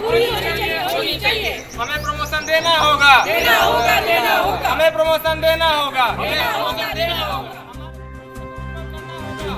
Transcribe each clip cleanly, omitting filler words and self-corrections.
होनी चाहिए। हमें प्रमोशन देना होगा, हमें प्रमोशन देना होगा।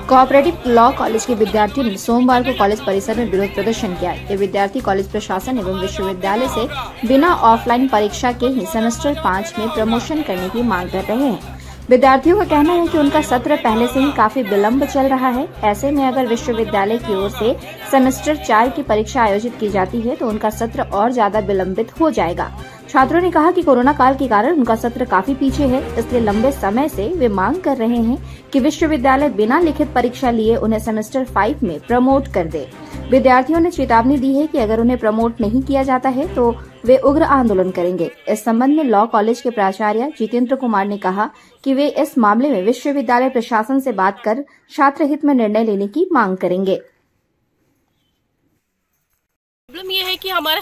कोऑपरेटिव लॉ कॉलेज के विद्यार्थियों ने सोमवार को कॉलेज परिसर में विरोध प्रदर्शन किया। ये विद्यार्थी कॉलेज प्रशासन एवं विश्वविद्यालय से बिना ऑफलाइन परीक्षा के ही सेमेस्टर 5 में प्रमोशन करने की मांग कर रहे हैं। विद्यार्थियों का कहना है कि उनका सत्र पहले से ही काफी विलंब चल रहा है। ऐसे में अगर विश्वविद्यालय की ओर से सेमेस्टर 4 की परीक्षा आयोजित की जाती है तो उनका सत्र और ज्यादा विलंबित हो जाएगा। छात्रों ने कहा कि कोरोना काल के कारण उनका सत्र काफी पीछे है, इसलिए लंबे समय से वे मांग कर रहे हैं कि विश्वविद्यालय बिना लिखित परीक्षा लिए उन्हें सेमेस्टर 5 में प्रमोट कर दे। विद्यार्थियों ने चेतावनी दी है कि अगर उन्हें प्रमोट नहीं किया जाता है तो वे उग्र आंदोलन करेंगे। इस संबंध में लॉ कॉलेज के प्राचार्य जितेंद्र कुमार ने कहा कि वे इस मामले में विश्वविद्यालय प्रशासन से बात कर छात्र हित में निर्णय लेने की मांग करेंगे। प्रॉब्लम ये है कि हमारा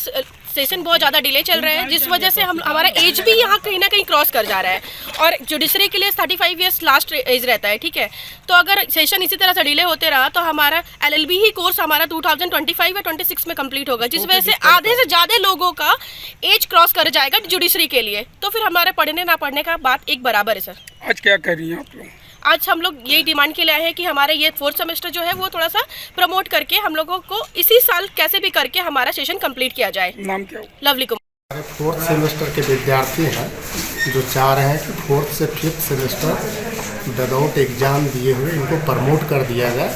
सेशन बहुत ज़्यादा डिले चल रहा है, जिस वजह से हमारा एज भी यहाँ कहीं ना कहीं क्रॉस कर जा रहा है और जुडिशरी के लिए 35 ईयर्स लास्ट एज रहता है, ठीक है। तो अगर सेशन इसी तरह से डिले होते रहा तो हमारा LLB ही कोर्स हमारा 2025 या 26 में कंप्लीट होगा, जिस वजह से आधे से ज़्यादा लोगों का एज क्रॉस कर जाएगा जुडिशरी के लिए। तो फिर हमारे पढ़ने ना पढ़ने का बात एक बराबर है। सर आज क्या कर रही हैं आप लोग? आज हम लोग यही डिमांड के लिए आए हैं कि हमारे ये 4th सेमेस्टर जो है वो थोड़ा सा प्रमोट करके हम लोगों को इसी साल कैसे भी करके हमारा सेशन कंप्लीट किया जाए। नाम क्या हो? लवली कुमार। 4th सेमेस्टर के विद्यार्थी हैं जो चाह रहे हैं कि 4th से 5th सेमेस्टर विदाउट एग्जाम दिए हुए इनको प्रमोट कर दिया जाए,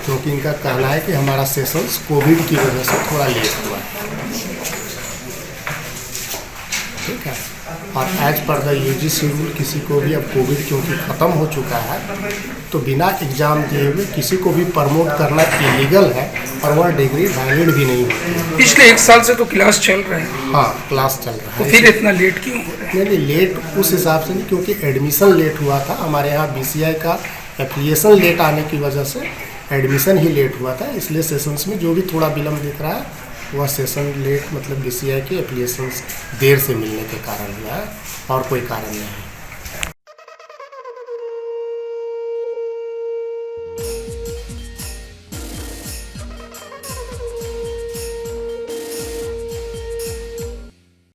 क्योंकि इनका कहना है कि हमारा सेशंस कोविड की वजह से थोड़ा लेट हुआ है। ठीक है, और as per the UGC rule किसी को भी अब कोविड क्योंकि ख़त्म हो चुका है तो बिना एग्ज़ाम दिए हुए किसी को भी प्रमोट करना इलीगल है और वह डिग्री वैलिड भी नहीं होती है। पिछले 1 साल से तो क्लास चल रहे हैं। हाँ, क्लास चल रहा तो है। फिर इतना लेट क्यों हो रहा है? नहीं, लेट उस हिसाब से नहीं, क्योंकि एडमिशन लेट हुआ था। हमारे यहाँ BCI का एप्लीकेशन लेट आने की वजह से एडमिशन ही लेट हुआ था, इसलिए सेशंस में जो भी थोड़ा विलम्ब दिख रहा है वह सेशन लेट मतलब BCI के एप्लीकेशन देर से मिलने के कारण हुआ है और कोई कारण नहीं है।